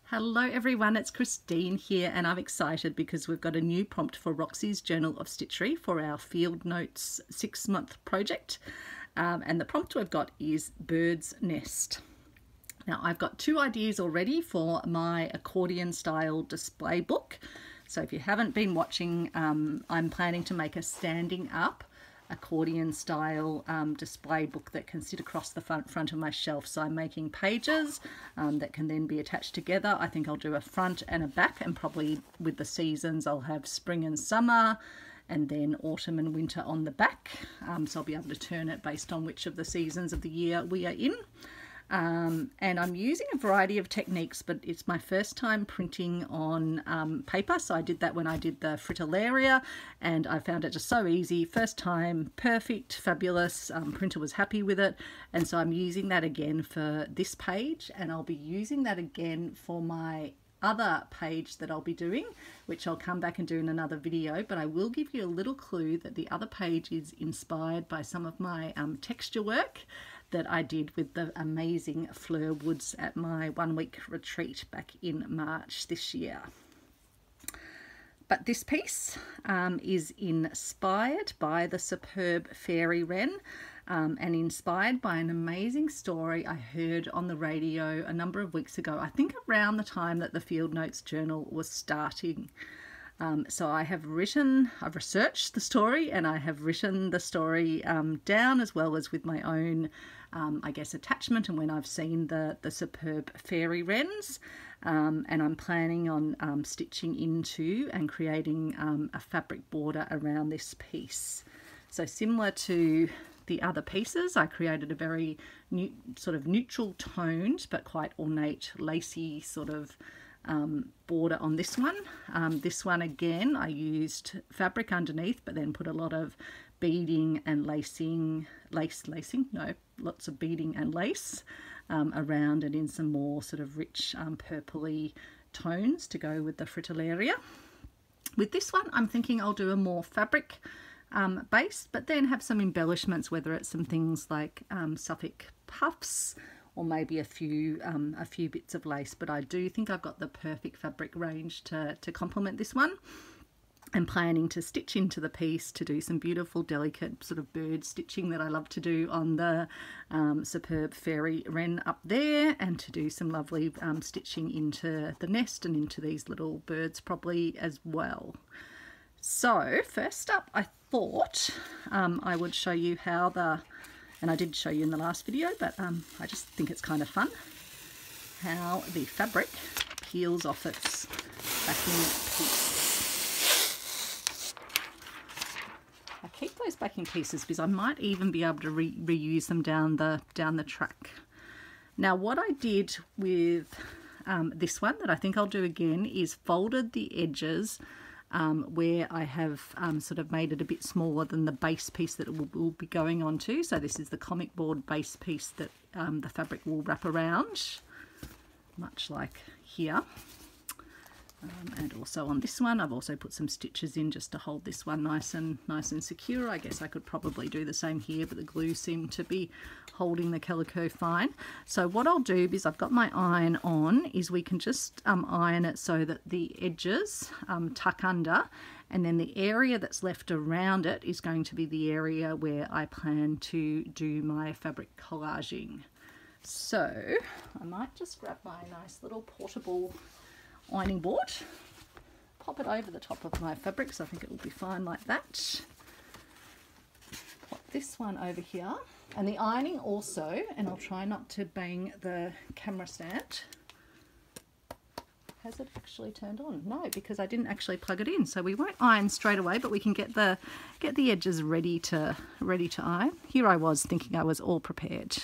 Hello everyone, it's Christine here and I'm excited because we've got a new prompt for Roxy's Journal of Stitchery for our Field Notes 6-month project. And the prompt we've got is Bird's Nest. Now I've got two ideas already for my accordion style display book. So if you haven't been watching, I'm planning to make a standing up accordion style display book that can sit across the front of my shelf. So I'm making pages that can then be attached together. I think I'll do a front and a back, and probably with the seasons I'll have spring and summer and then autumn and winter on the back. So I'll be able to turn it based on which of the seasons of the year we are in. And I'm using a variety of techniques, but it's my first time printing on paper. So I did that when I did the Fritillaria and I found it just so easy. First time, perfect, fabulous. Printer was happy with it. And so I'm using that again for this page, and I'll be using that again for my other page that I'll be doing, which I'll come back and do in another video. But I will give you a little clue that the other page is inspired by some of my texture work that I did with the amazing Fleur woods at my 1-week retreat back in March this year. But this piece is inspired by the superb fairy-wren and inspired by an amazing story I heard on the radio a number of weeks ago, I think around the time that the Field Notes Journal was starting. So I've researched the story and I have written the story down, as well as with my own, I guess, attachment, and when I've seen the superb fairy wrens. And I'm planning on stitching into and creating a fabric border around this piece. So similar to the other pieces, I created a very sort of neutral toned but quite ornate lacy sort of border on this one. This one again, I used fabric underneath, but then put a lot of beading and lots of beading and lace around and in some more sort of rich purpley tones to go with the Fritillaria. With this one, I'm thinking I'll do a more fabric base, but then have some embellishments, whether it's some things like Suffolk puffs, or maybe a few bits of lace. But I do think I've got the perfect fabric range to complement this one. I'm planning to stitch into the piece to do some beautiful delicate sort of bird stitching that I love to do on the superb fairy wren up there, and to do some lovely stitching into the nest and into these little birds probably as well. So first up, I thought I would show you how and I did show you in the last video, but I just think it's kind of fun how the fabric peels off its backing piece. I keep those backing pieces because I might even be able to reuse them down the track. Now what I did with this one that I think I'll do again is folded the edges where I have sort of made it a bit smaller than the base piece that it will be going on to. So this is the comic board base piece that the fabric will wrap around, much like here. And also on this one, I've also put some stitches in just to hold this one nice and secure. I guess I could probably do the same here, but the glue seemed to be holding the calico fine. So what I'll do is, I've got my iron on, is we can just iron it so that the edges tuck under, and then the area that's left around it is going to be the area where I plan to do my fabric collaging. So I might just grab my nice little portable ironing board, pop it over the top of my fabric, so I think it will be fine like that. Pop this one over here, and the ironing also, and I'll try not to bang the camera stand. Has it actually turned on? No, because I didn't actually plug it in, so we won't iron straight away, but we can get the edges ready to iron. Here I was thinking I was all prepared,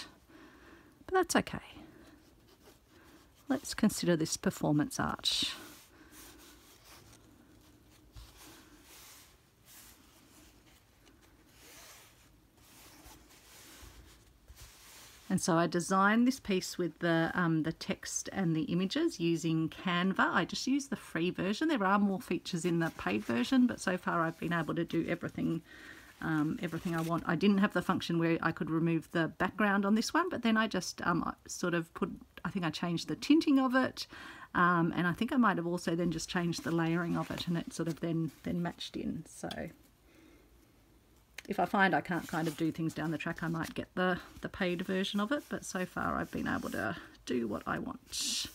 but that's okay. Let's consider this performance art. And so I designed this piece with the text and the images using Canva. I just used the free version. There are more features in the paid version, but so far I've been able to do everything I want. I didn't have the function where I could remove the background on this one, but then I just sort of put, I think I changed the tinting of it, and I think I might have also then just changed the layering of it, and it sort of then matched in. So if I find I can't kind of do things down the track, I might get the paid version of it, but so far I've been able to do what I want.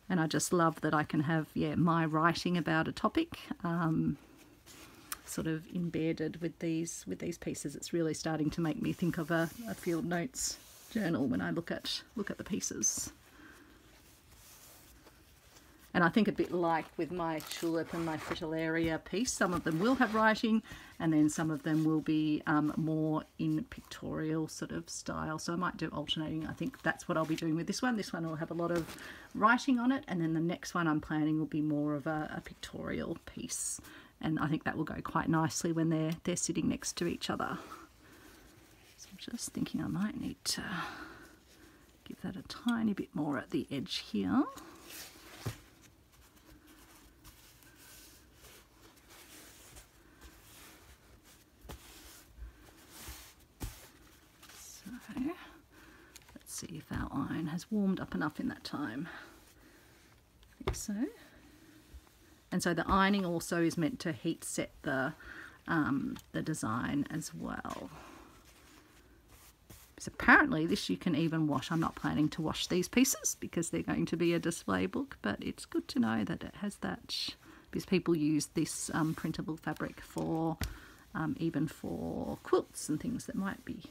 And I just love that I can have, yeah, my writing about a topic sort of embedded with these pieces. It's really starting to make me think of a field notes journal when I look at the pieces. And I think a bit like with my tulip and my fritillaria piece, some of them will have writing and then some of them will be more in pictorial sort of style. So I might do alternating. I think that's what I'll be doing with this one. This one will have a lot of writing on it, and then the next one I'm planning will be more of a pictorial piece. And I think that will go quite nicely when they're sitting next to each other. So I'm just thinking I might need to give that a tiny bit more at the edge here. Let's see if our iron has warmed up enough in that time. I think so. And so the ironing also is meant to heat set the design as well. So apparently this you can even wash. I'm not planning to wash these pieces because they're going to be a display book, but it's good to know that it has that, because people use this printable fabric for even for quilts and things that might be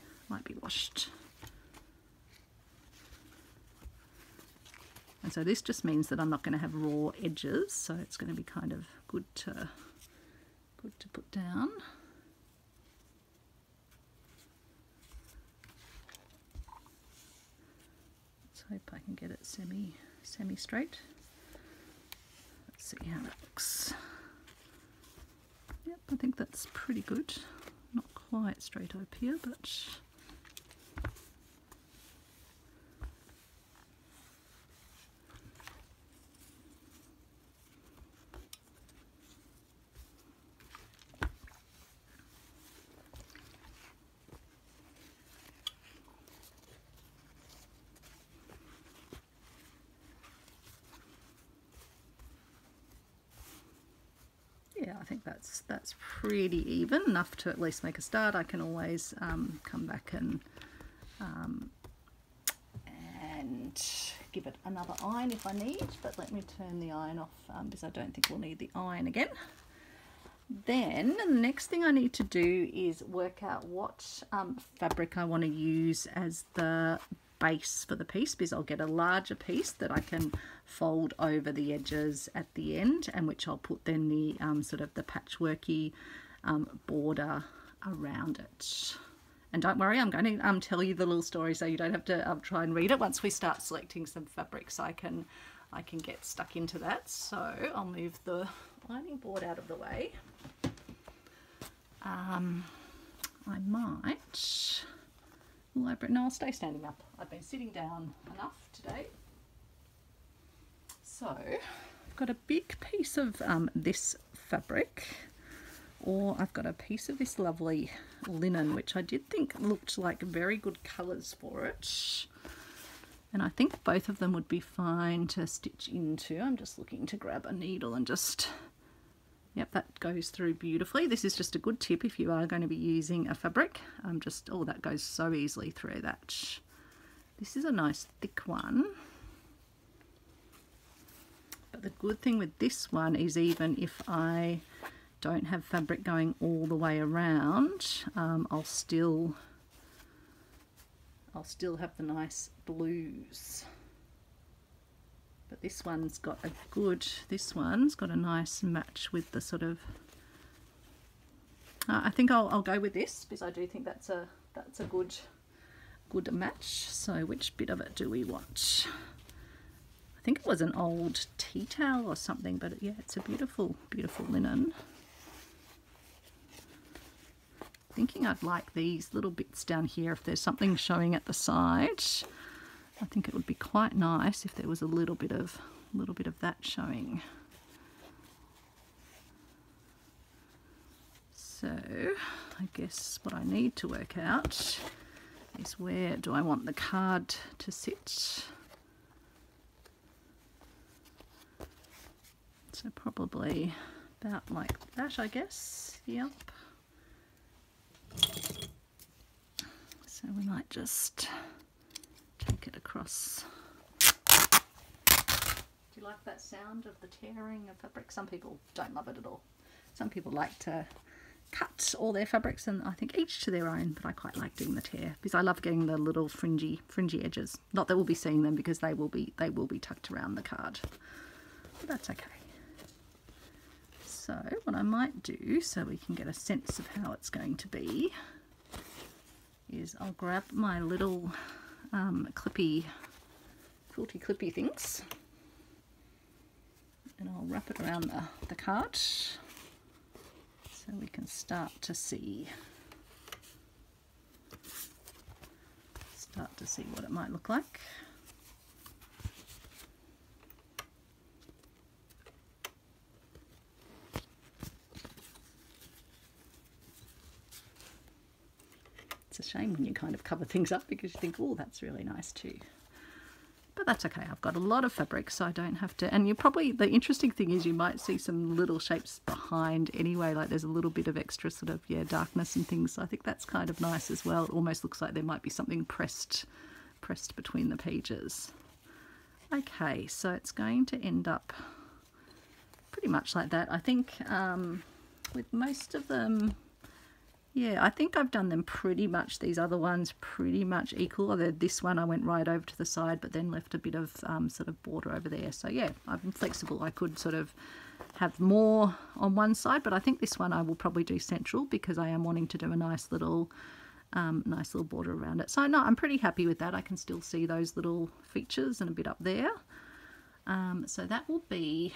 washed. And so this just means that I'm not going to have raw edges, so it's going to be kind of good to put down. Let's hope I can get it semi straight. Let's see how that looks. Yep, I think that's pretty good. Not quite straight up here, but yeah, I think that's pretty even, enough to at least make a start. I can always come back and give it another iron if I need, but let me turn the iron off because I don't think we'll need the iron again. Then the next thing I need to do is work out what fabric I want to use as the base for the piece, because I'll get a larger piece that I can fold over the edges at the end, and which I'll put then the sort of the patchworky border around it. And don't worry, I'm going to tell you the little story so you don't have to try and read it. Once we start selecting some fabrics, I can get stuck into that. So I'll move the lining board out of the way. I might... No, I'll stay standing up. I've been sitting down enough today. So I've got a big piece of this fabric, or I've got a piece of this lovely linen, which I did think looked like very good colours for it. And I think both of them would be fine to stitch into. I'm just looking to grab a needle and just... Yep, that goes through beautifully. This is just a good tip if you are going to be using a fabric. Oh, that goes so easily through that. This is a nice thick one. But the good thing with this one is even if I don't have fabric going all the way around, I'll still have the nice blues. But this one's got a nice match with the sort of, I think I'll go with this because I do think that's a good match. So which bit of it do we want? I think it was an old tea towel or something, but yeah, it's a beautiful, beautiful linen. Thinking I'd like these little bits down here if there's something showing at the side. I think it would be quite nice if there was a little bit of that showing. So I guess what I need to work out is where do I want the card to sit. So probably about like that, I guess. Yep. So we might just take it across. Do you like that sound of the tearing of fabric? Some people don't love it at all. Some people like to cut all their fabrics, and I think each to their own, but I quite like doing the tear because I love getting the little fringy edges. Not that we'll be seeing them because they will be tucked around the card, but that's okay. So what I might do, so we can get a sense of how it's going to be, is I'll grab my little quilty clippy things, and I'll wrap it around the card so we can start to see what it might look like. It's a shame when you kind of cover things up because you think, oh, that's really nice too. But that's okay. I've got a lot of fabric, so I don't have to. And you probably, the interesting thing is you might see some little shapes behind anyway, like there's a little bit of extra sort of, yeah, darkness and things. So I think that's kind of nice as well. It almost looks like there might be something pressed between the pages. Okay, so it's going to end up pretty much like that. I think with most of them, yeah, I think I've done them pretty much, these other ones pretty much equal. Although this one I went right over to the side but then left a bit of sort of border over there. So yeah, I'm flexible. I could sort of have more on one side, but I think this one I will probably do central because I am wanting to do a nice little border around it. So no, I'm pretty happy with that. I can still see those little features and a bit up there. So that will be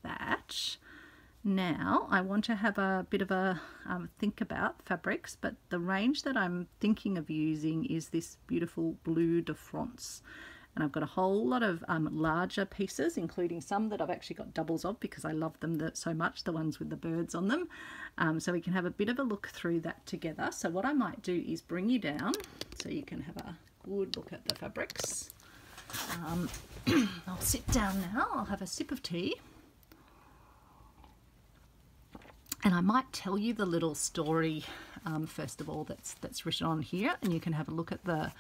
that. Now I want to have a bit of a think about fabrics, but the range that I'm thinking of using is this beautiful Bleu de France, and I've got a whole lot of larger pieces, including some that I've actually got doubles of because I love them so much, the ones with the birds on them. So we can have a bit of a look through that together. So what I might do is bring you down so you can have a good look at the fabrics. I'll sit down now, I'll have a sip of tea. And I might tell you the little story first of all that's written on here, and you can have a look at the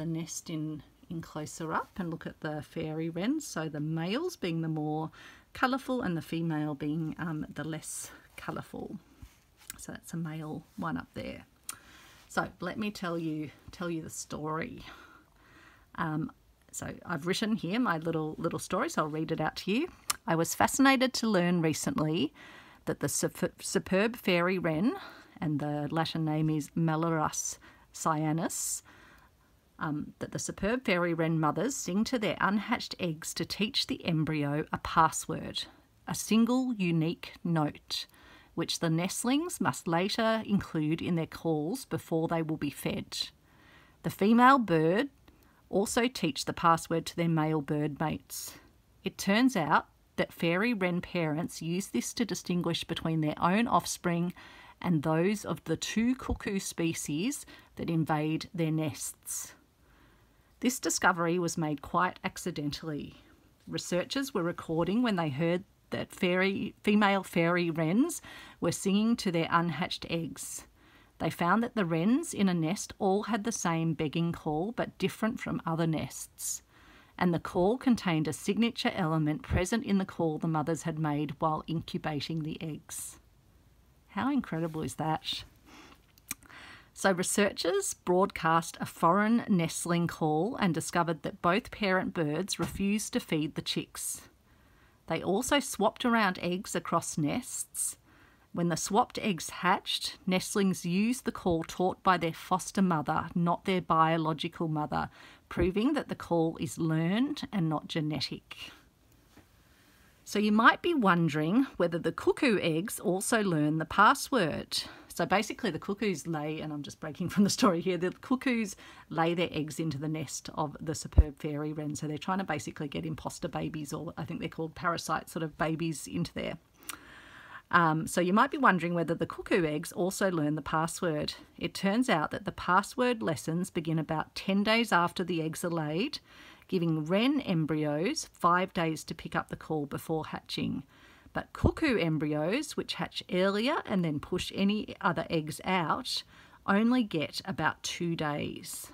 nest in closer up and look at the fairy-wrens. So the males being the more colourful and the female being the less colourful. So that's a male one up there. So let me tell you the story. So I've written here my little story, so I'll read it out to you. I was fascinated to learn recently that the superb fairy-wren, and the Latin name is Melurus cyanus, that the superb fairy-wren mothers sing to their unhatched eggs to teach the embryo a password, a single unique note, which the nestlings must later include in their calls before they will be fed. The female bird also teach the password to their male bird mates. It turns out that fairy-wren parents use this to distinguish between their own offspring and those of the two cuckoo species that invade their nests. This discovery was made quite accidentally. Researchers were recording when they heard that female fairy-wrens were singing to their unhatched eggs. They found that the wrens in a nest all had the same begging call but different from other nests, and the call contained a signature element present in the call the mothers had made while incubating the eggs. How incredible is that? So researchers broadcast a foreign nestling call and discovered that both parent birds refused to feed the chicks. They also swapped around eggs across nests. When the swapped eggs hatched, nestlings used the call taught by their foster mother, not their biological mother, proving that the call is learned and not genetic. So you might be wondering whether the cuckoo eggs also learn the password. So basically the cuckoos lay, and I'm just breaking from the story here, the cuckoos lay their eggs into the nest of the superb fairy-wren. So they're trying to basically get imposter babies, or I think they're called parasite sort of babies, into there. So you might be wondering whether the cuckoo eggs also learn the password. It turns out that the password lessons begin about 10 days after the eggs are laid, giving wren embryos 5 days to pick up the call before hatching. But cuckoo embryos, which hatch earlier and then push any other eggs out, only get about 2 days.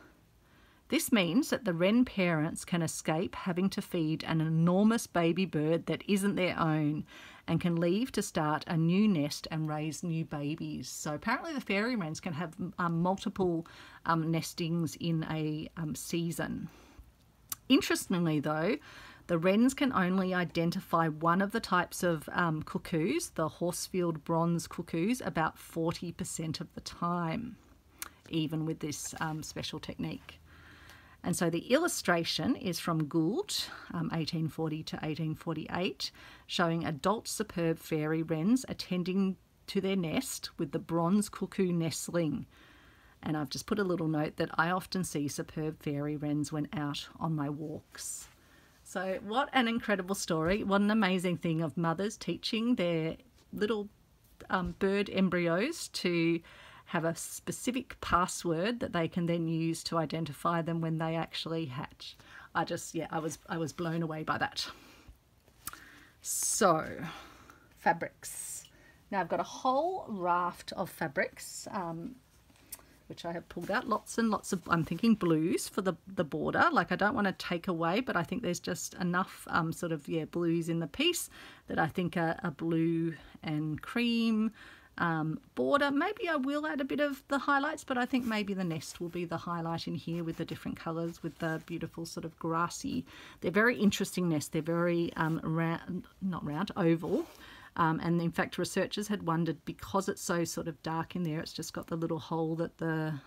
This means that the wren parents can escape having to feed an enormous baby bird that isn't their own and can leave to start a new nest and raise new babies. So apparently the fairy wrens can have multiple nestings in a season. Interestingly though, the wrens can only identify one of the types of cuckoos, the Horsfield bronze cuckoos, about 40% of the time, even with this special technique. And so the illustration is from Gould, 1840 to 1848, showing adult superb fairy wrens attending to their nest with the bronze cuckoo nestling. And I've just put a little note that I often see superb fairy wrens when out on my walks. So what an incredible story. What an amazing thing of mothers teaching their little bird embryos to have a specific password that they can then use to identify them when they actually hatch. I was blown away by that. So, fabrics. Now I've got a whole raft of fabrics, which I have pulled out. Lots and lots of, I'm thinking blues for the border. Like I don't want to take away, but I think there's just enough blues in the piece that I think a blue and cream border. Maybe I will add a bit of the highlights, but I think maybe the nest will be the highlight in here with the different colours, with the beautiful sort of grassy. They're very interesting nests. They're very oval. And in fact, researchers had wondered, because it's so sort of dark in there, it's just got the little hole that the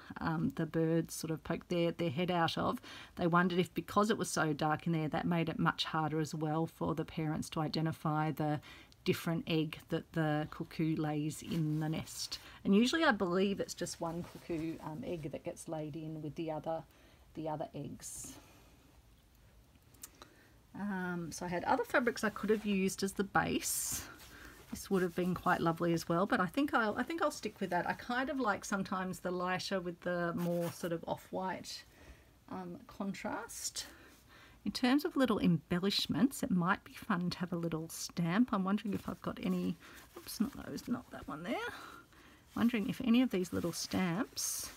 birds sort of poke their head out of. They wondered if, because it was so dark in there, that made it much harder as well for the parents to identify the different egg that the cuckoo lays in the nest. And usually I believe it's just one cuckoo egg that gets laid in with the other eggs. So I had other fabrics I could have used as the base. This would have been quite lovely as well, but I think I'll stick with that. I kind of like sometimes the lighter with the more sort of off-white contrast. In terms of little embellishments, it might be fun to have a little stamp. I'm wondering if I've got any, oops, not those, not that one there. Wondering if any of these little stamps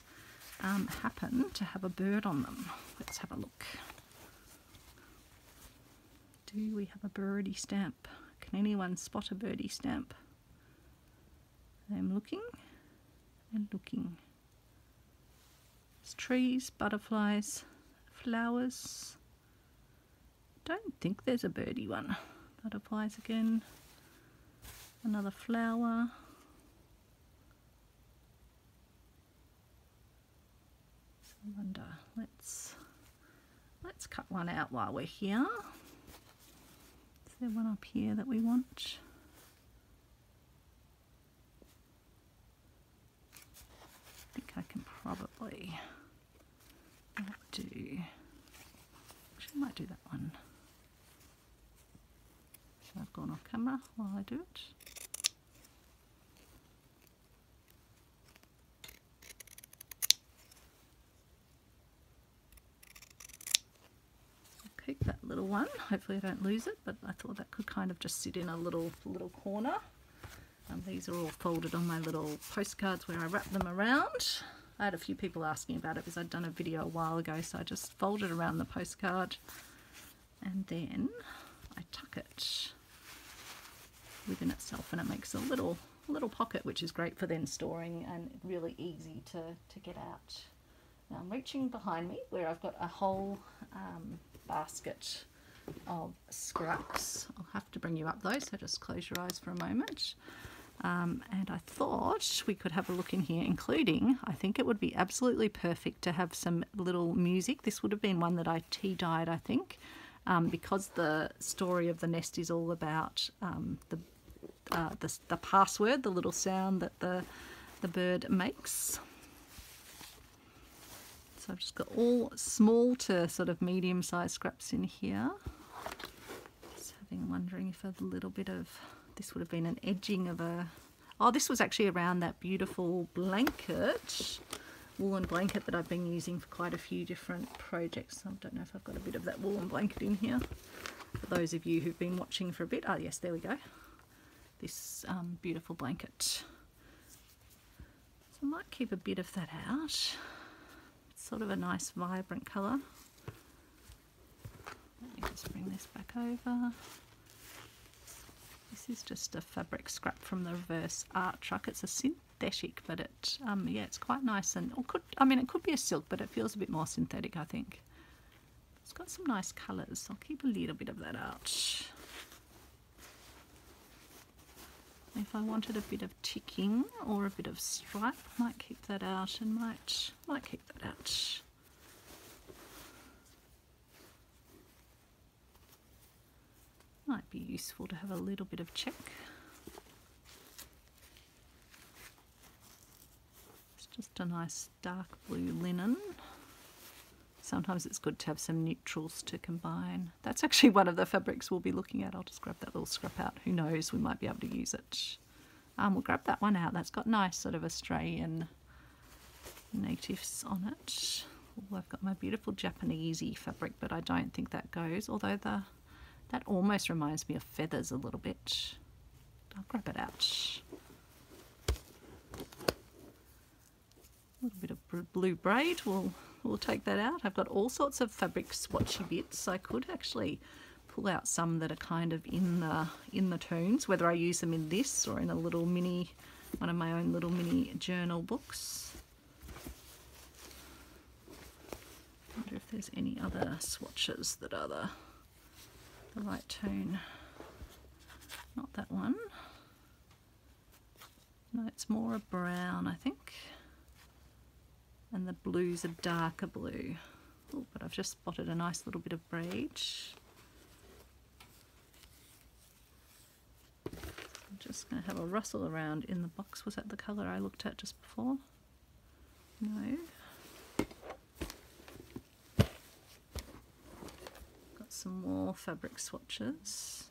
happen to have a bird on them. Let's have a look. Do we have a birdie stamp? Can anyone spot a birdie stamp? I'm looking and looking. There's trees, butterflies, flowers. Don't think there's a birdie one. Butterflies again. Another flower. I wonder. Let's cut one out while we're here. Is there one up here that we want? I think I can probably do. Actually, I might do that one. So I've gone off camera while I do it. I'll keep that little one. Hopefully I don't lose it, but I thought that could kind of just sit in a little corner. These are all folded on my little postcards where I wrap them around. I had a few people asking about it because I'd done a video a while ago, so I just fold it around the postcard and then I tuck it within itself, and it makes a little pocket, which is great for then storing and really easy to get out. Now I'm reaching behind me where I've got a whole basket of scraps. I'll have to bring you up though, so just close your eyes for a moment. And I thought we could have a look in here, including, I think it would be absolutely perfect to have some little music. This would have been one that I tea-dyed, I think, because the story of the nest is all about the password, the little sound that the bird makes. So I've just got all small to sort of medium-sized scraps in here. Just wondering if a little bit of this would have been an edging of a, oh, this was actually around that beautiful blanket, woolen blanket that I've been using for quite a few different projects. I don't know if I've got a bit of that woolen blanket in here. For those of you who've been watching for a bit, oh yes, there we go. This beautiful blanket. So I might keep a bit of that out. It's sort of a nice vibrant colour. Let me just bring this back over. This is just a fabric scrap from the reverse art truck. It's a synthetic, but it yeah, it's quite nice, and or could, I mean, it could be a silk, but it feels a bit more synthetic, I think. It's got some nice colours. I'll keep a little bit of that out. If I wanted a bit of ticking or a bit of stripe, I might keep that out, and might keep that out. Might be useful to have a little bit of check. It's just a nice dark blue linen. Sometimes it's good to have some neutrals to combine. That's actually one of the fabrics we'll be looking at. I'll just grab that little scrap out. Who knows, we might be able to use it. We'll grab that one out. That's got nice sort of Australian natives on it. Ooh, I've got my beautiful Japanesey fabric, but I don't think that goes, although that almost reminds me of feathers a little bit. I'll grab it out. A little bit of blue braid, we'll take that out. I've got all sorts of fabric swatchy bits. I could actually pull out some that are kind of in the tones, whether I use them in this or in a little mini, one of my own little mini journal books. I wonder if there's any other swatches that are the right tone. Not that one. No, it's more a brown, I think. And the blue's a darker blue. Oh, but I've just spotted a nice little bit of braid. I'm just going to have a rustle around in the box. Was that the colour I looked at just before? No. Got some more fabric swatches.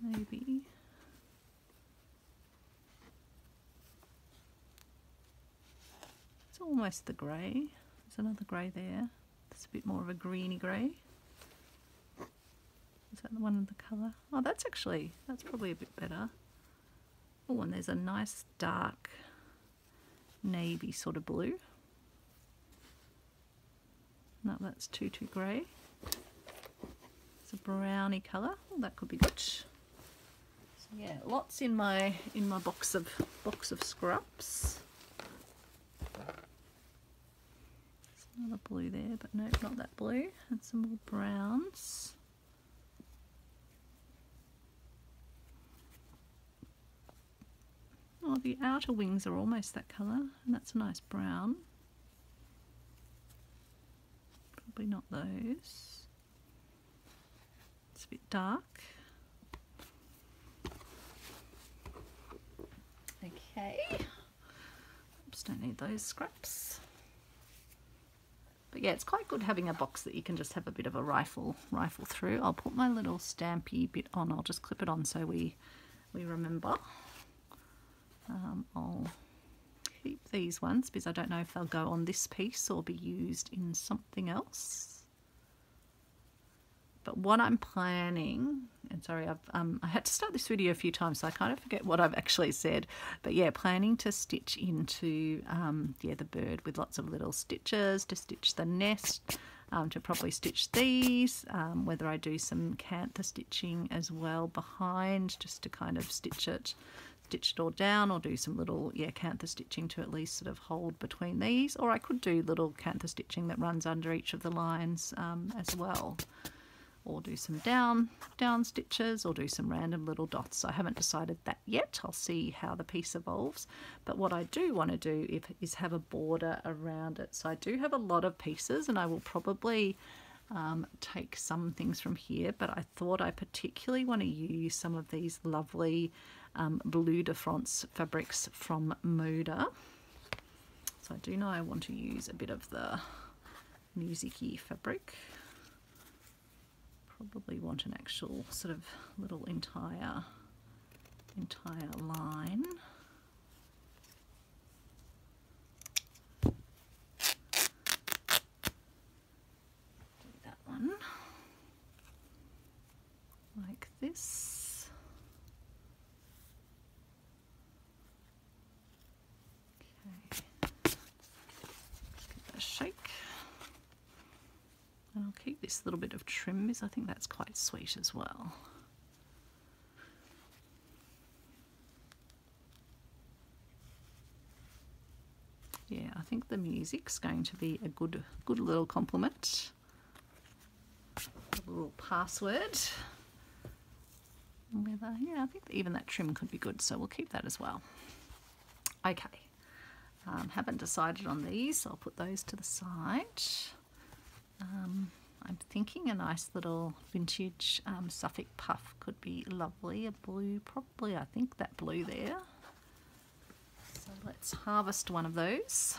Maybe. It's almost the grey. There's another grey there. It's a bit more of a greeny grey. Is that the one in the colour? Oh, that's probably a bit better. Oh, and there's a nice dark navy sort of blue. No, that's too grey. It's a browny colour. Oh, that could be good. So yeah, lots in my box of scraps. Another blue there, but no, not that blue. And some more browns. Oh, the outer wings are almost that colour, and that's a nice brown. Probably not those. It's a bit dark. Okay. Oops, don't need those scraps. But yeah, it's quite good having a box that you can just have a bit of a rifle through. I'll put my little stampy bit on. I'll just clip it on so we remember. I'll keep these ones because I don't know if they'll go on this piece or be used in something else. But what I'm planning, and sorry, I had to start this video a few times, so I kind of forget what I've actually said. But yeah, planning to stitch into yeah, the bird with lots of little stitches, to stitch the nest, to probably stitch these, whether I do some cantha stitching as well behind, just to kind of stitch it all down, or do some little cantha stitching to at least sort of hold between these, or I could do little cantha stitching that runs under each of the lines as well. Or do some down stitches, or do some random little dots. I haven't decided that yet. I'll see how the piece evolves. But what I do want to do is have a border around it. So I do have a lot of pieces, and I will probably take some things from here, but I thought I particularly want to use some of these lovely Bleu de France fabrics from Moda. So I do know I want to use a bit of the music-y fabric. Probably want an actual sort of little entire line. Do that one like this. Okay, give that a shake. And I'll keep this little bit of trim because I think that's quite sweet as well. Yeah, I think the music's going to be a good little compliment. A little password. Yeah, I think even that trim could be good, so we'll keep that as well. Okay, haven't decided on these, so I'll put those to the side. I'm thinking a nice little vintage Suffolk puff could be lovely. A blue, probably, I think that blue there. So let's harvest one of those.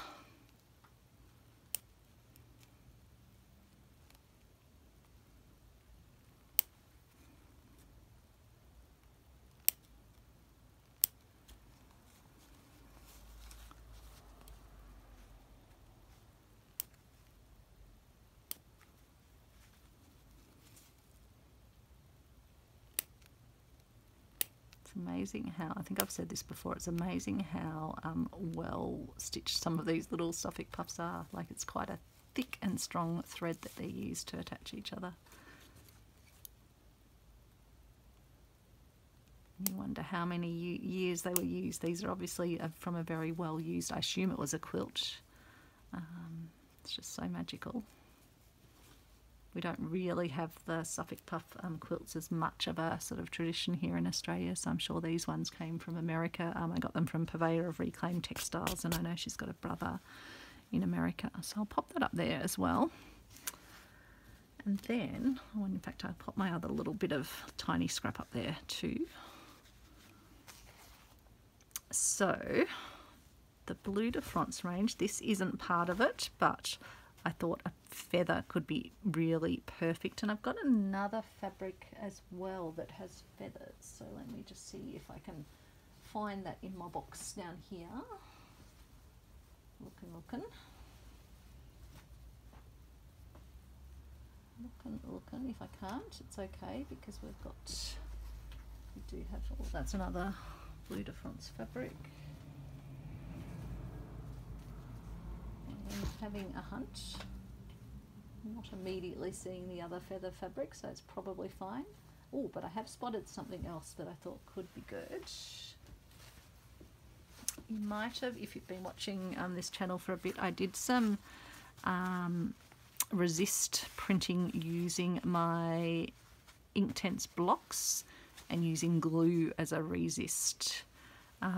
Amazing how, I think I've said this before, it's amazing how well stitched some of these little Suffolk puffs are. Like, it's quite a thick and strong thread that they use to attach each other. You wonder how many years they were used. These are obviously from a very well used, I assume it was a quilt. It's just so magical. We don't really have the Suffolk puff quilts as much of a sort of tradition here in Australia, so I'm sure these ones came from America. I got them from Purveyor of Reclaimed Textiles, and I know she's got a brother in America, so I'll pop that up there as well. And then, in fact, I'll pop my other little bit of tiny scrap up there too. So, the Bleu de France range, this isn't part of it, but I thought a feather could be really perfect, and I've got another fabric as well that has feathers, so let me just see if I can find that in my box down here. Looking. If I can't, it's okay, because we do have, oh, that's another Bleu de France fabric. Having a hunch, not immediately seeing the other feather fabric, so it's probably fine. Oh, but I have spotted something else that I thought could be good. You might have, if you've been watching this channel for a bit, I did some resist printing using my Inktense blocks and using glue as a resist.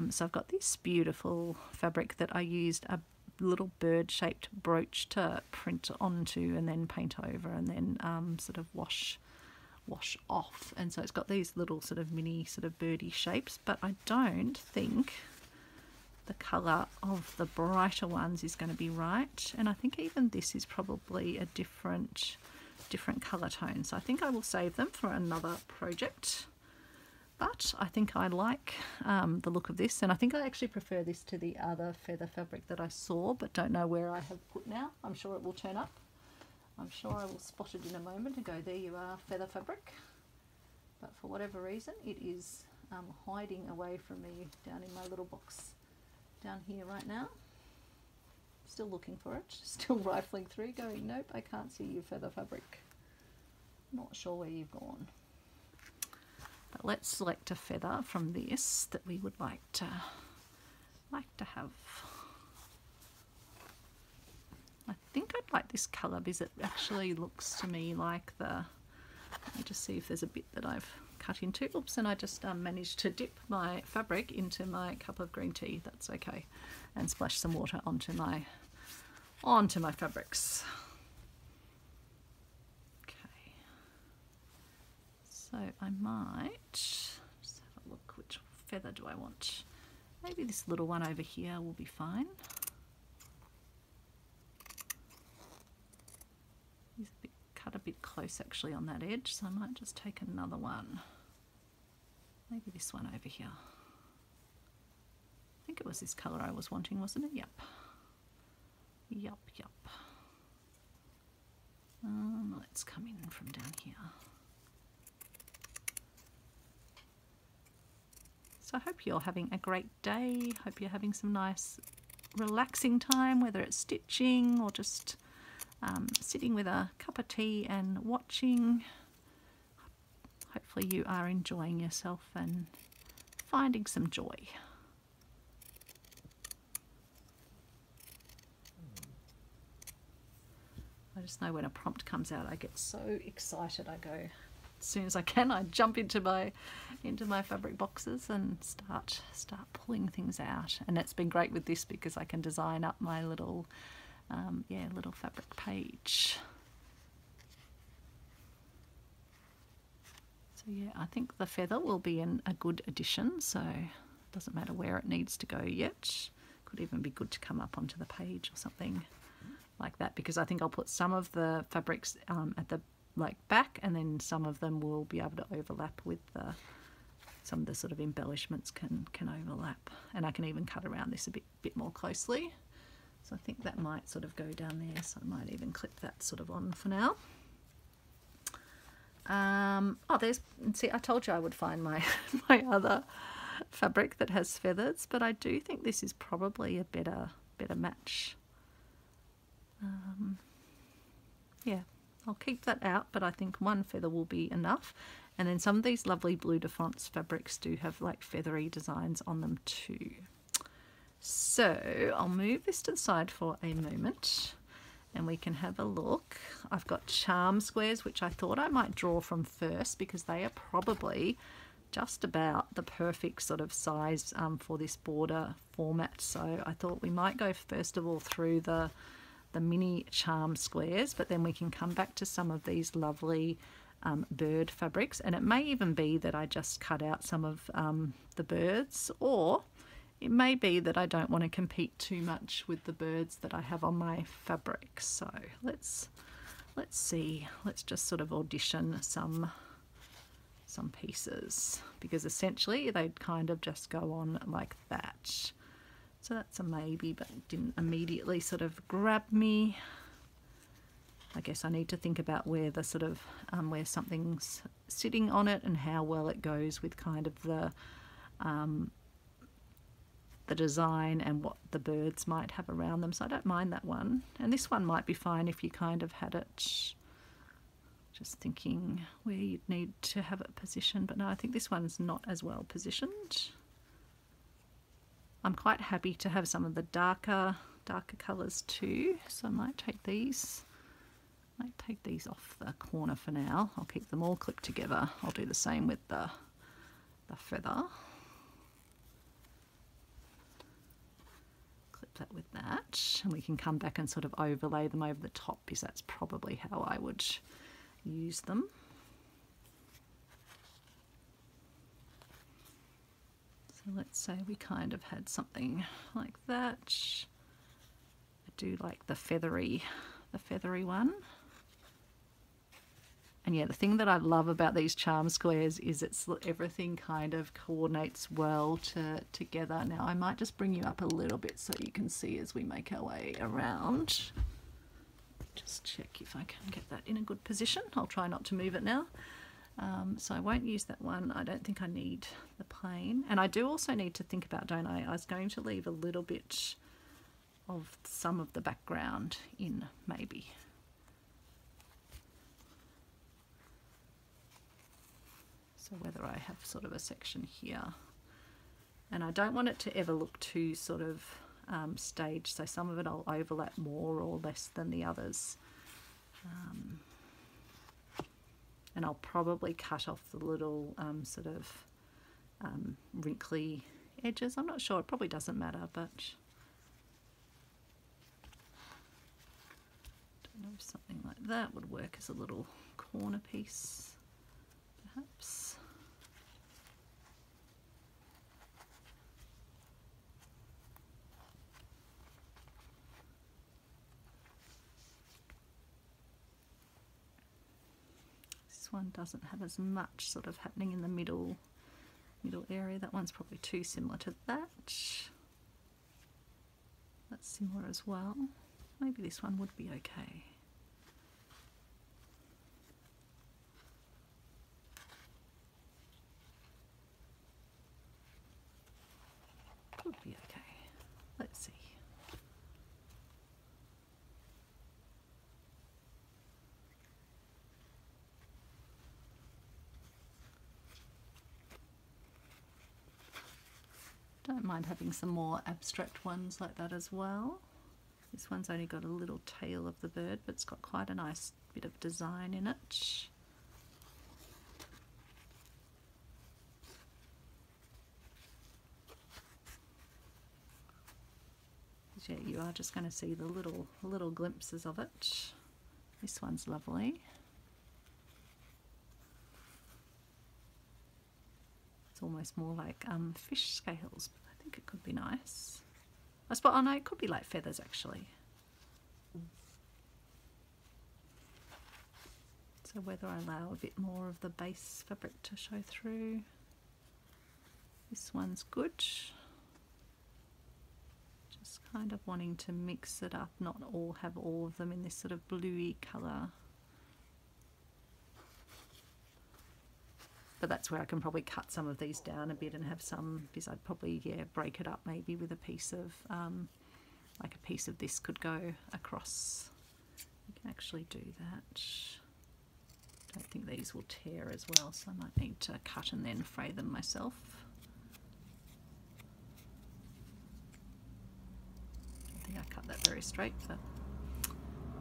So I've got this beautiful fabric that I used a little bird-shaped brooch to print onto and then paint over and then sort of wash off, and so it's got these little sort of mini sort of birdie shapes, but I don't think the colour of the brighter ones is going to be right, and I think even this is probably a different colour tone, so I think I will save them for another project. But I think I like the look of this, and I think I actually prefer this to the other feather fabric that I saw, but don't know where I have put now. I'm sure it will turn up. I'm sure I will spot it in a moment and go, there you are, feather fabric. But for whatever reason, it is hiding away from me down in my little box down here right now. Still looking for it, still rifling through, going, nope, I can't see your feather fabric. Not sure where you've gone. But let's select a feather from this that we would like to have. I think I'd like this colour because it actually looks to me like the, let me just see if there's a bit that I've cut into. Oops, and I just managed to dip my fabric into my cup of green tea. That's okay, and splash some water onto my fabrics. So I might just have a look, which feather do I want? Maybe this little one over here will be fine. He's cut a bit close close actually on that edge, so I might just take another one. Maybe this one over here. I think it was this colour I was wanting, wasn't it? Yep. Yup. Let's come in from down here. So I hope you're having a great day. Hope you're having some nice relaxing time, whether it's stitching or just sitting with a cup of tea and watching. Hopefully you are enjoying yourself and finding some joy. I just know when a prompt comes out, I get so excited. I go, as soon as I can, I jump into my fabric boxes and start pulling things out. And it's been great with this because I can design up my little little fabric page. So yeah, I think the feather will be a good addition, so it doesn't matter where it needs to go yet. Could even be good to come up onto the page or something like that, because I think I'll put some of the fabrics at the back, and then some of them will be able to overlap with some of the sort of embellishments can overlap, and I can even cut around this a bit more closely. So I think that might sort of go down there, so I might even clip that sort of on for now. See, I told you I would find my other fabric that has feathers, but I do think this is probably a better match. Yeah, I'll keep that out, but I think one feather will be enough. And then some of these lovely Bleu de France fabrics do have like feathery designs on them too. So I'll move this to the side for a moment and we can have a look. I've got charm squares, which I thought I might draw from first because they are probably just about the perfect sort of size for this border format. So I thought we might go first of all through the mini charm squares, but then we can come back to some of these lovely bird fabrics, and it may even be that I just cut out some of the birds, or it may be that I don't want to compete too much with the birds that I have on my fabric. So let's see, let's just sort of audition some pieces, because essentially they'd kind of just go on like that. So that's a maybe, but it didn't immediately sort of grab me. I guess I need to think about where the sort of where something's sitting on it and how well it goes with kind of the design and what the birds might have around them. So I don't mind that one, and this one might be fine if you kind of had it. Just thinking where you'd need to have it positioned, but no, I think this one's not as well positioned. I'm quite happy to have some of the darker colours too, so I might take these off the corner for now. I'll keep them all clipped together. I'll do the same with the feather. Clip that with that, and we can come back and sort of overlay them over the top, because that's probably how I would use them. So let's say we kind of had something like that. I do like the feathery one. And yeah, the thing that I love about these charm squares is everything kind of coordinates well together. Now I might just bring you up a little bit so you can see as we make our way around. Just check if I can get that in a good position. I'll try not to move it now. So I won't use that one. I don't think I need the plain. And I do also need to think about, don't I? I was going to leave a little bit of some of the background in, maybe. So whether I have sort of a section here. And I don't want it to ever look too sort of staged, so some of it I'll overlap more or less than the others. And I'll probably cut off the little sort of wrinkly edges. I'm not sure, it probably doesn't matter, but I don't know if something like that would work as a little corner piece, perhaps. This one doesn't have as much sort of happening in the middle area. That one's probably too similar to that. That's similar as well. Maybe this one would be okay. Could be okay. Let's see. Don't mind having some more abstract ones like that as well. This one's only got a little tail of the bird, but it's got quite a nice bit of design in it. Yeah, you are just going to see the little glimpses of it. This one's lovely. It's almost more like fish scales, but I think it could be nice. I suppose, oh no, it could be like feathers actually. So whether I allow a bit more of the base fabric to show through. This one's good. Just kind of wanting to mix it up, not all have all of them in this sort of bluey colour. But that's where I can probably cut some of these down a bit and have some, because I'd probably, yeah, break it up maybe with a piece of, like a piece of this could go across. You can actually do that. I don't think these will tear as well, so I might need to cut and then fray them myself. I don't think I cut that very straight, but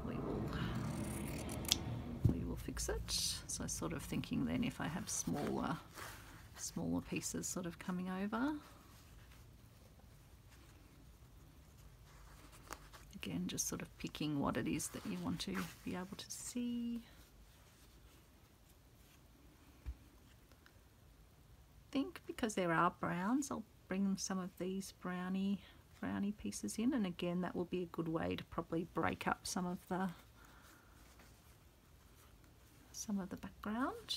we will fix it. So sort of thinking then if I have smaller pieces sort of coming over. Again, just sort of picking what it is that you want to be able to see. I think because there are browns, I'll bring some of these brownie pieces in, and again that will be a good way to probably break up some of the background.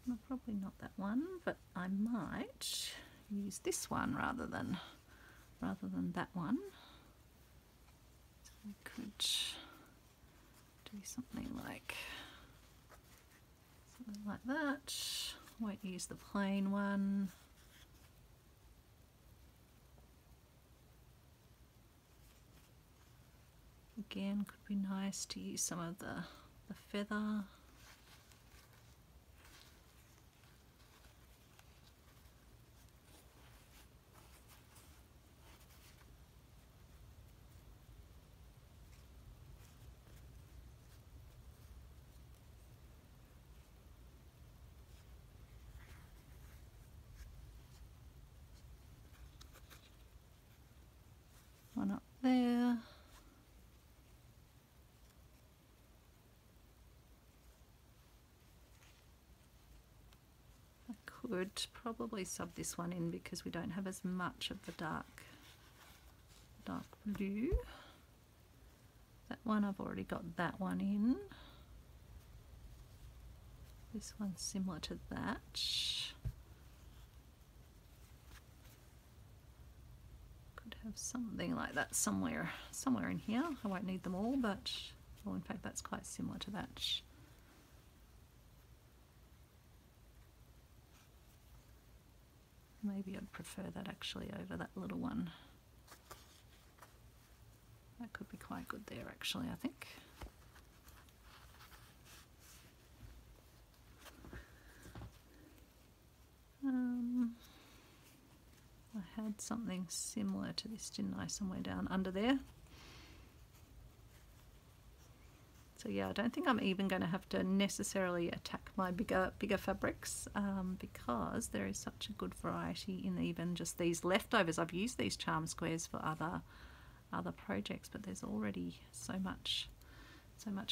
Well, probably not that one, but I might use this one rather than that one. So I could do something like that. Won't use the plain one. Again, could be nice to use some of the feather. One up there. Would probably sub this one in because we don't have as much of the dark blue. That one, I've already got that one in. This one's similar to that. Could have something like that somewhere in here. I won't need them all, but well, in fact that's quite similar to that. Maybe I'd prefer that actually over that little one. That could be quite good there actually, I think. I had something similar to this, didn't I, somewhere down under there. So yeah, I don't think I'm even going to have to necessarily attack my bigger fabrics because there is such a good variety in even just these leftovers. I've used these charm squares for other projects, but there's already so much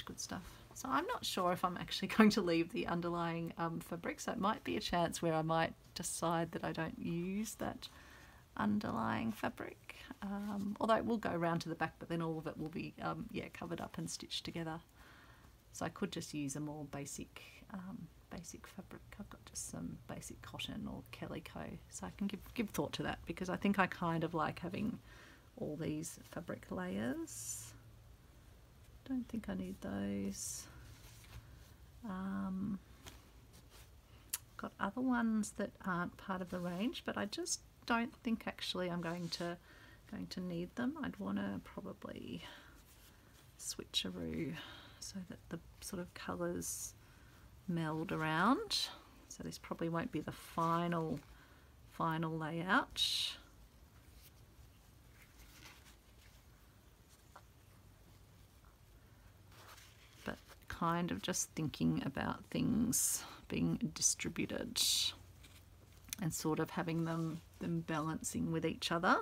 good stuff. So I'm not sure if I'm actually going to leave the underlying fabric, so it might be a chance where I might decide that I don't use that underlying fabric, although it will go around to the back, but then all of it will be yeah, covered up and stitched together. So I could just use a more basic basic fabric. I've got just some basic cotton or calico, so I can give thought to that, because I think I kind of like having all these fabric layers. Don't think I need those. Got other ones that aren't part of the range, but I just don't think actually I'm going to need them. I'd want to probably switcheroo so that the sort of colours meld around. So this probably won't be the final layout. But kind of just thinking about things being distributed and sort of having them balancing with each other.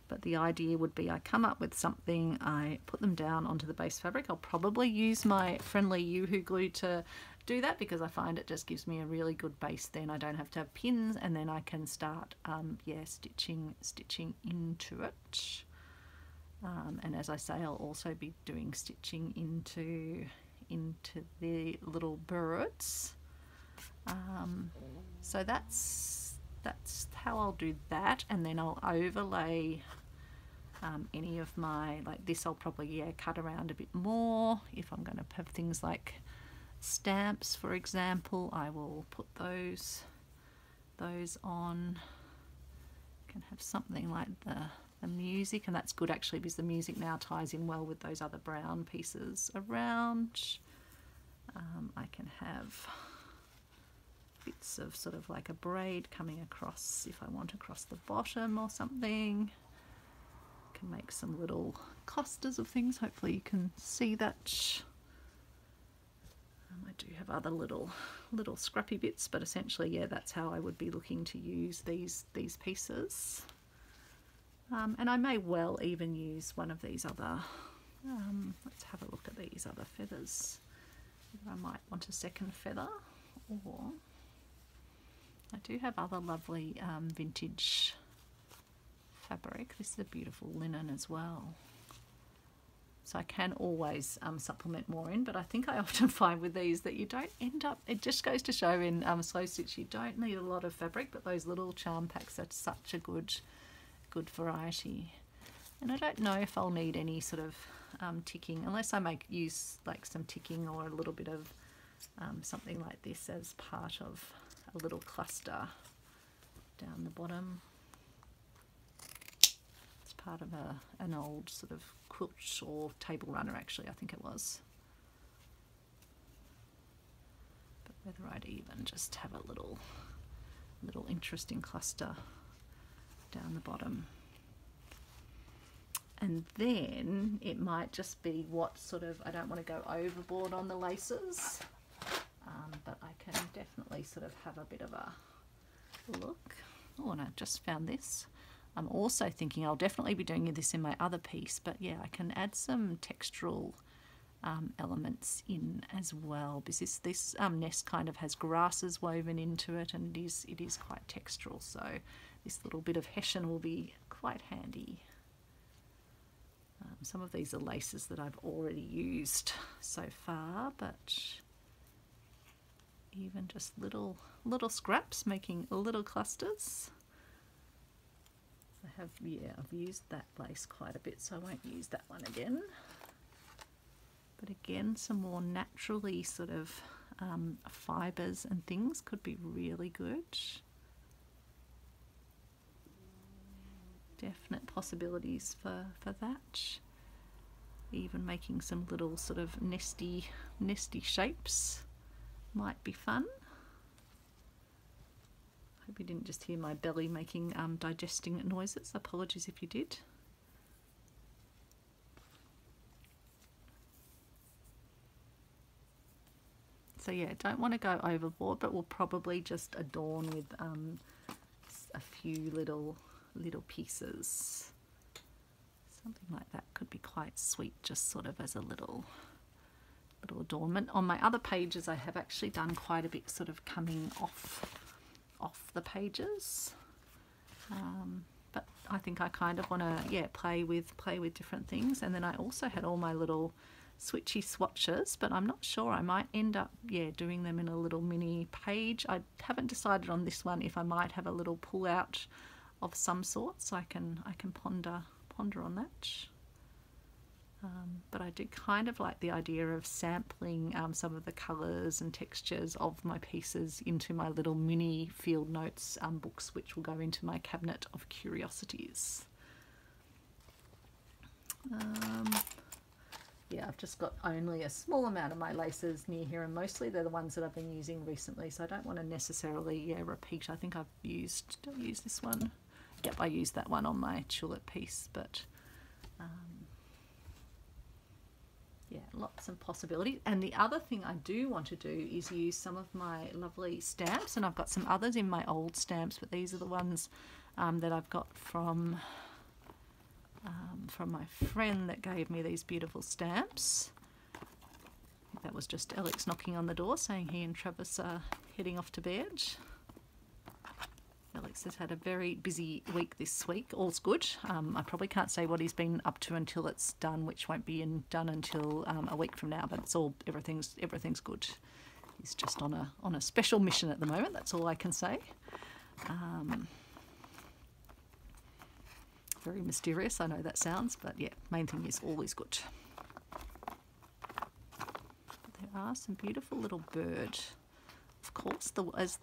But the idea would be I come up with something, I put them down onto the base fabric. I'll probably use my friendly Yoo-hoo glue to do that, because I find it just gives me a really good base. Then I don't have to have pins, and then I can start yeah, stitching into it. And as I say, I'll also be doing stitching into the little birds. So that's how I'll do that, and then I'll overlay any of my, like this I'll probably, yeah, cut around a bit more. If I'm going to have things like stamps, for example, I will put those on. Can have something like the music, and that's good actually, because the music now ties in well with those other brown pieces around. I can have bits of sort of like a braid coming across if I want across the bottom or something. Can make some little clusters of things. Hopefully you can see that. I do have other little scrappy bits, but essentially, yeah, that's how I would be looking to use these pieces. And I may well even use one of these other, let's have a look at these other feathers. I might want a second feather, or I do have other lovely vintage fabric. This is a beautiful linen as well. So I can always supplement more in, but I think I often find with these that you don't end up, it just goes to show in slow stitch, you don't need a lot of fabric, but those little charm packs are such a good variety. And I don't know if I'll need any sort of ticking, unless I use like some ticking or a little bit of something like this as part of a little cluster down the bottom. It's part of an old sort of quilt or table runner, actually, I think it was. But whether I'd even just have a little interesting cluster down the bottom. And then it might just be what sort of, I don't want to go overboard on the laces, but I can definitely sort of have a bit of a look. Oh, and I just found this. I'm also thinking I'll definitely be doing this in my other piece, but yeah, I can add some textural elements in as well, because this nest kind of has grasses woven into it, and it is quite textural, so this little bit of hessian will be quite handy. Some of these are laces that I've already used so far, but even just little scraps making little clusters. I've used that lace quite a bit, so I won't use that one again. But again, some more naturally sort of fibres and things could be really good. Definite possibilities for that. Even making some little sort of nesty shapes might be fun. Hope you didn't just hear my belly making digesting noises. Apologies if you did. So yeah, don't want to go overboard, but we'll probably just adorn with a few little pieces. Something like that could be quite sweet, just sort of as a little adornment. On my other pages, I have actually done quite a bit sort of coming off the pages, but I think I kind of want to play with different things. And then I also had all my little switchy swatches, but I'm not sure. I might end up doing them in a little mini page. I haven't decided on this one if I might have a little pull out of some sort, so I can ponder on that. But I do kind of like the idea of sampling some of the colours and textures of my pieces into my little mini field notes books, which will go into my cabinet of curiosities. Yeah, I've just got only a small amount of my laces near here, and mostly they're the ones that I've been using recently, so I don't want to necessarily repeat. I think I've used, did I use this one? Yep, I used that one on my tulip piece, but yeah, lots of possibilities. And the other thing I do want to do is use some of my lovely stamps, and I've got some others in my old stamps, but these are the ones that I've got from my friend that gave me these beautiful stamps. I think that was just Alex knocking on the door saying he and Travis are heading off to bed. Alex has had a very busy week this week. All's good. I probably can't say what he's been up to until it's done, which won't be done until a week from now. But it's all everything's good. He's just on a special mission at the moment. That's all I can say. Very mysterious. I know that sounds, but yeah, main thing is all is good. There are some beautiful little bird. Of course,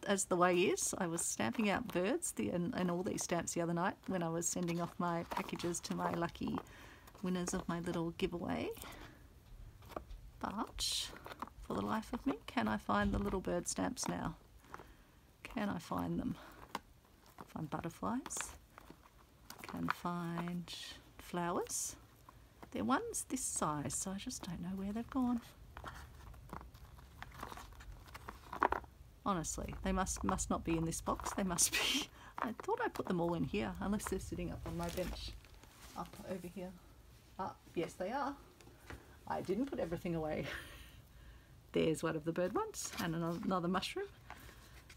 as the way is, I was stamping out birds and all these stamps the other night when I was sending off my packages to my lucky winners of my little giveaway. But for the life of me, can I find the little bird stamps now? Can I find them? Find butterflies. Can find flowers. They're ones this size, so I just don't know where they've gone. Honestly, they must not be in this box. They must be. I thought I put them all in here, unless they're sitting up on my bench up over here. Ah, yes they are. I didn't put everything away. There's one of the bird ones and another mushroom.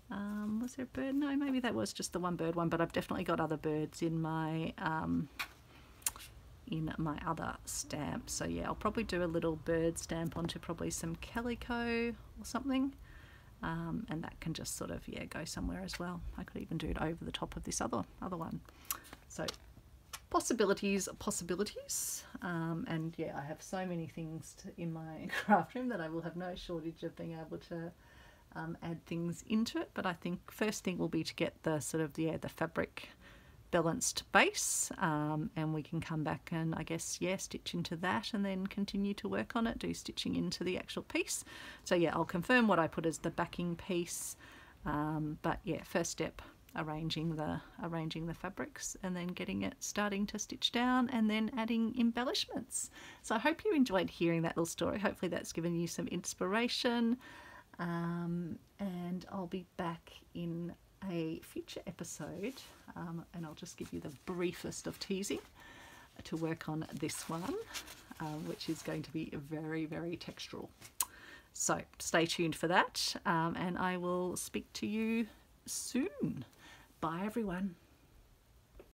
Was there a bird? No, maybe that was just the one bird one, but I've definitely got other birds in my other stamp. So yeah, I'll probably do a little bird stamp onto probably some calico or something. And that can just sort of go somewhere as well. I could even do it over the top of this other one. So possibilities. And yeah, I have so many things in my craft room that I will have no shortage of being able to add things into it. But I think first thing will be to get the sort of the fabric balanced base, and we can come back and I guess stitch into that and then continue to work on it, do stitching into the actual piece. So yeah, I'll confirm what I put as the backing piece, but yeah, first step, arranging the fabrics and then getting it starting to stitch down and then adding embellishments. So I hope you enjoyed hearing that little story. Hopefully that's given you some inspiration, and I'll be back in a future episode, and I'll just give you the briefest of teasing to work on this one, which is going to be very, very textural. So stay tuned for that, and I will speak to you soon. Bye everyone.